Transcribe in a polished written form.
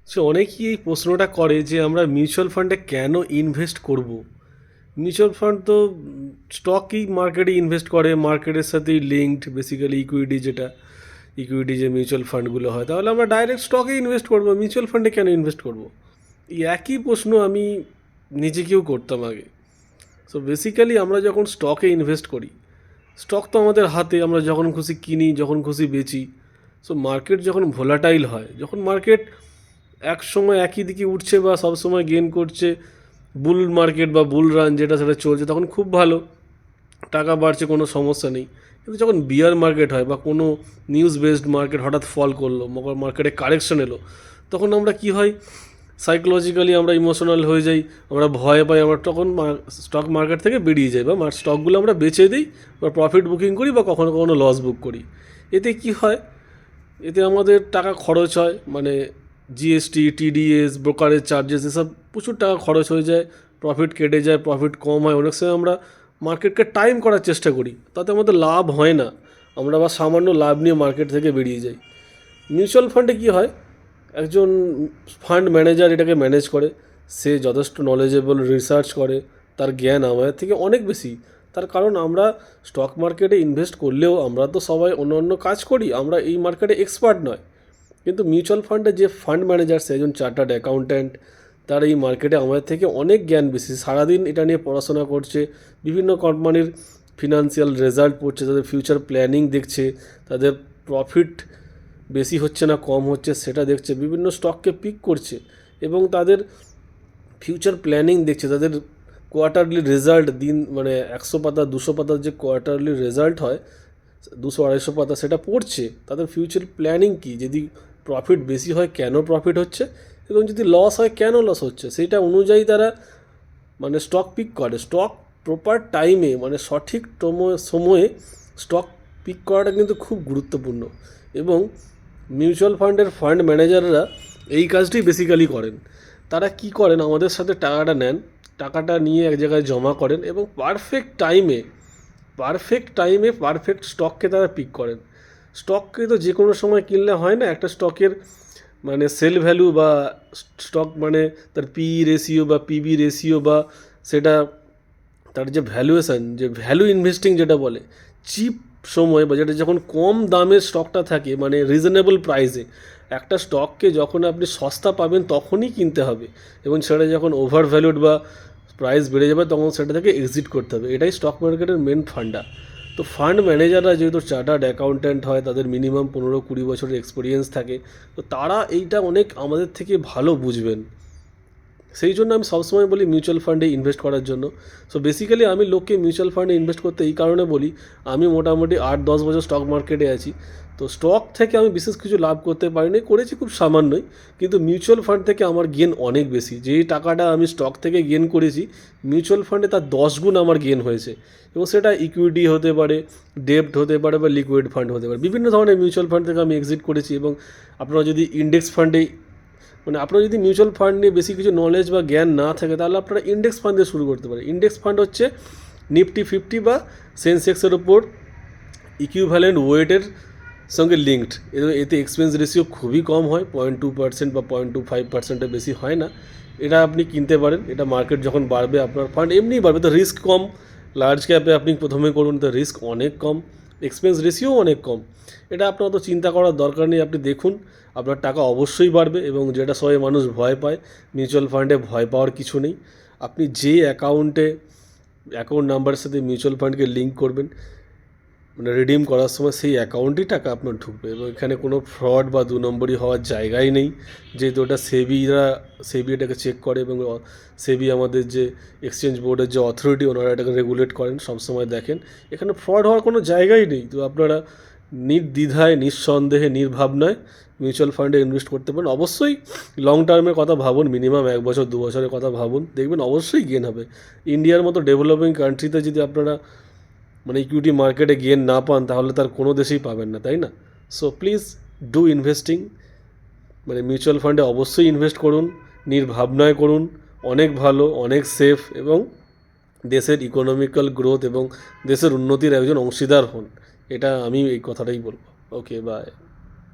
সে অনেকেই এই প্রশ্নটা করে যে আমরা মিউচুয়াল ফান্ডে কেন ইনভেস্ট করব। মিউচুয়াল ফান্ড তো স্টকই মার্কেটে ইনভেস্ট করে, মার্কেটের সাথেই লিঙ্কড, বেসিক্যালি ইকুইটি, যেটা ইকুইটি যে মিউচুয়াল ফান্ডগুলো হয়, তাহলে আমরা ডাইরেক্ট স্টকে ইনভেস্ট করবো, মিউচুয়াল ফান্ডে কেন ইনভেস্ট করব। এই একই প্রশ্ন আমি নিজেকেও করতাম আগে। সো বেসিক্যালি আমরা যখন স্টকে ইনভেস্ট করি, স্টক তো আমাদের হাতে, আমরা যখন খুশি কিনি, যখন খুশি বেচি। সো মার্কেট যখন ভোলাটাইল হয়, যখন মার্কেট এক সময় একই দিকে উঠছে বা সব সময় গেন করছে, বুল মার্কেট বা বুল রান যেটা সেটা চলছে, তখন খুব ভালো, টাকা বাড়ছে, কোনো সমস্যা নেই। কিন্তু যখন বিয়ার মার্কেট হয় বা কোনো নিউজ বেসড মার্কেট হঠাৎ ফল করলো, মার্কেটে কারেকশন এলো, তখন আমরা কি হয়, সাইকোলজিক্যালি আমরা ইমোশনাল হয়ে যাই, আমরা ভয় পাই, আমরা তখন স্টক মার্কেট থেকে বেরিয়ে যাই বা স্টকগুলো আমরা বেচে দিই বা প্রফিট বুকিং করি বা কখনো কখনো লস বুক করি। এতে কি হয়, এতে আমাদের টাকা খরচ হয়, মানে জিএসটি, টিডিএস, ব্রোকারেজ চার্জেস, এসব প্রচুর টাকা খরচ হয়ে যায়, প্রফিট কেটে যায়, প্রফিট কম হয়। অনেক সময় আমরা মার্কেটকে টাইম করার চেষ্টা করি, তাতে আমাদের লাভ হয় না, আমরা আবার সামান্য লাভ নিয়ে মার্কেট থেকে বেরিয়ে যাই। মিউচুয়াল ফান্ডে কী হয়, একজন ফান্ড ম্যানেজার এটাকে ম্যানেজ করে, সে যথেষ্ট নলেজেবল, রিসার্চ করে, তার জ্ঞান আমাদের থেকে অনেক বেশি। তার কারণ আমরা স্টক মার্কেটে ইনভেস্ট করলেও আমরা তো সবাই অন্য অন্য কাজ করি, আমরা এই মার্কেটে এক্সপার্ট নয়। কিন্তু মিউচুয়াল ফান্ডে যে ফান্ড ম্যানেজার, সে একজন চার্টার্ড অ্যাকাউন্ট্যান্ট, তার এই মার্কেটে আমাদের থেকে অনেক জ্ঞান বেশি, সারাদিন এটা নিয়ে পড়াশোনা করছে, বিভিন্ন কোম্পানির ফিনান্সিয়াল রেজাল্ট পড়ছে, তাদের ফিউচার প্ল্যানিং দেখছে, তাদের প্রফিট বেশি হচ্ছে না কম হচ্ছে সেটা দেখছে, বিভিন্ন স্টককে পিক করছে এবং তাদের ফিউচার প্ল্যানিং দেখছে, তাদের কোয়ার্টারলি রেজাল্ট, দিন মানে 100 পাতা 200 পাতার যে কোয়ার্টারলি রেজাল্ট হয়, 200-250 পাতা, সেটা পড়ছে, তাদের ফিউচার প্ল্যানিং কী, যদি প্রফিট বেশি হয় কেন প্রফিট হচ্ছে, এবং যদি লস হয় কেন লস হচ্ছে, সেইটা অনুযায়ী তারা মানে স্টক পিক করে। স্টক প্রপার টাইমে, মানে সঠিক সময়ে স্টক পিক করাটা কিন্তু খুব গুরুত্বপূর্ণ। এবং মিউচুয়াল ফান্ডের ফান্ড ম্যানেজাররা এই কাজটি বেসিক্যালি করেন। তারা কি করেন, আমাদের সাথে টাকাটা নেন, টাকাটা নিয়ে এক জায়গায় জমা করেন এবং পারফেক্ট টাইমে পারফেক্ট স্টককে তারা পিক করেন। স্টককে তো যে কোনো সময় কিনলে হয় না, একটা স্টকের মানে সেল ভ্যালু বা স্টক মানে তার পিই রেশিও বা পিবি রেশিও বা সেটা তার যে ভ্যালুয়েশান, যে ভ্যালু ইনভেস্টিং যেটা বলে, চিপ সময় বা যেটা যখন কম দামের স্টকটা থাকে, মানে রিজনেবল প্রাইসে, একটা স্টককে যখন আপনি সস্তা পাবেন তখনই কিনতে হবে, এবং সেটা যখন ওভার ভ্যালুড বা প্রাইস বেড়ে যাবে তখন সেটা থেকে এক্সিট করতে হবে। এটাই স্টক মার্কেটের মেন ফান্ডা। তো ফান্ড ম্যানেজাররা যেহেতু চার্টার্ড অ্যাকাউন্ট্যান্ট হয়, তাদের মিনিমাম 15-20 বছরের এক্সপিরিয়েন্স থাকে, তো তারা এইটা অনেক আমাদের থেকে ভালো বুঝবেন। সেই জন্য আমি সবসময় বলি মিউচুয়াল ফান্ডে ইনভেস্ট করার জন্য। সো বেসিক্যালি আমি লোককে মিউচুয়াল ফান্ডে ইনভেস্ট করতে এই কারণে বলি, আমি মোটামুটি 8-10 বছর স্টক মার্কেটে আছি। তো স্টক থেকে আমি বিশেষ কিছু লাভ করতে পারিনি, করেছি খুব সামান্যই, কিন্তু মিউচুয়াল ফান্ড থেকে আমার গেন অনেক বেশি। যেই টাকাটা আমি স্টক থেকে গেন করেছি, মিউচুয়াল ফান্ডে তার 10 গুণ আমার গেন হয়েছে। এবং সেটা ইকুইটি হতে পারে, ডেপ্ট হতে পারে বা লিকুইড ফান্ড হতে পারে, বিভিন্ন ধরনের মিউচুয়াল ফান্ড থেকে আমি এক্সিট করেছি। এবং আপনারা যদি ইন্ডেক্স ফান্ডে, মানে আপনার যদি মিউচুয়াল ফান্ড নিয়ে বেশি কিছু নলেজ বা জ্ঞান না থাকে, তাহলে আপনারা ইন্ডেক্স ফান্ড দিয়ে শুরু করতে পারেন। ইন্ডেক্স ফান্ড হচ্ছে নিফটি 50 বা সেন্সেক্সের ওপর ইকুইভ্যালেন্ট ওয়েটের সঙ্গে লিঙ্কড। এতে এক্সপেন্স রেশিও খুবই কম হয়, 0.2% বা 0.25%-এর বেশি হয় না। এটা আপনি কিনতে পারেন, এটা মার্কেট যখন বাড়বে আপনার ফান্ড এমনিই বাড়বে, তো রিস্ক কম। লার্জ ক্যাপে আপনি প্রথমে করুন, তো রিস্ক অনেক কম, এক্সপেন্স রেশিও অনেক কম। এটা আপনার তো চিন্তা করার দরকার নেই, আপনি দেখুন, আপনার টাকা অবশ্যই বাড়বে। এবং যেটা সবাই মানুষ ভয় পায়, মিউচুয়াল ফান্ডে ভয় পাওয়ার কিছু নেই। আপনি যে অ্যাকাউন্ট নাম্বারের সাথে মিউচুয়াল ফান্ডকে লিঙ্ক করবেন, মানে রিডিম করার সময় সেই অ্যাকাউন্টেই টাকা আপনার ঢুকবে, এবং এখানে কোনো ফ্রড বা 2 নম্বরই হওয়ার জায়গাই নেই। যেহেতু ওটা সেবি এটাকে চেক করে, এবং সেবি আমাদের যে এক্সচেঞ্জ বোর্ডের যে অথরিটি, ওনারা এটাকে রেগুলেট করেন, সবসময় দেখেন, এখানে ফ্রড হওয়ার কোনো জায়গাই নেই। তো আপনারা নির্দ্বিধায়, নিঃসন্দেহে, নির্ভাবনায় মিউচুয়াল ফান্ডে ইনভেস্ট করতে পারেন। অবশ্যই লং টার্মের কথা ভাবুন, মিনিমাম 1 বছর 2 বছরের কথা ভাবুন, দেখবেন অবশ্যই গেন হবে। ইন্ডিয়ার মতো ডেভেলপিং কান্ট্রিতে যদি আপনারা মানে ইকুইটি মার্কেটে গেন না পান, তাহলে তার কোনো দেশেই পাবেন না, তাই না? সো প্লিজ ডু ইনভেস্টিং, মানে মিউচুয়াল ফান্ডে অবশ্যই ইনভেস্ট করুন, নির্ভাবনায় করুন, অনেক ভালো, অনেক সেফ, এবং দেশের ইকোনমিক্যাল গ্রোথ এবং দেশের উন্নতির একজন অংশীদার হন। এটা আমি এই কথাটাই বলবো। ওকে, বাই।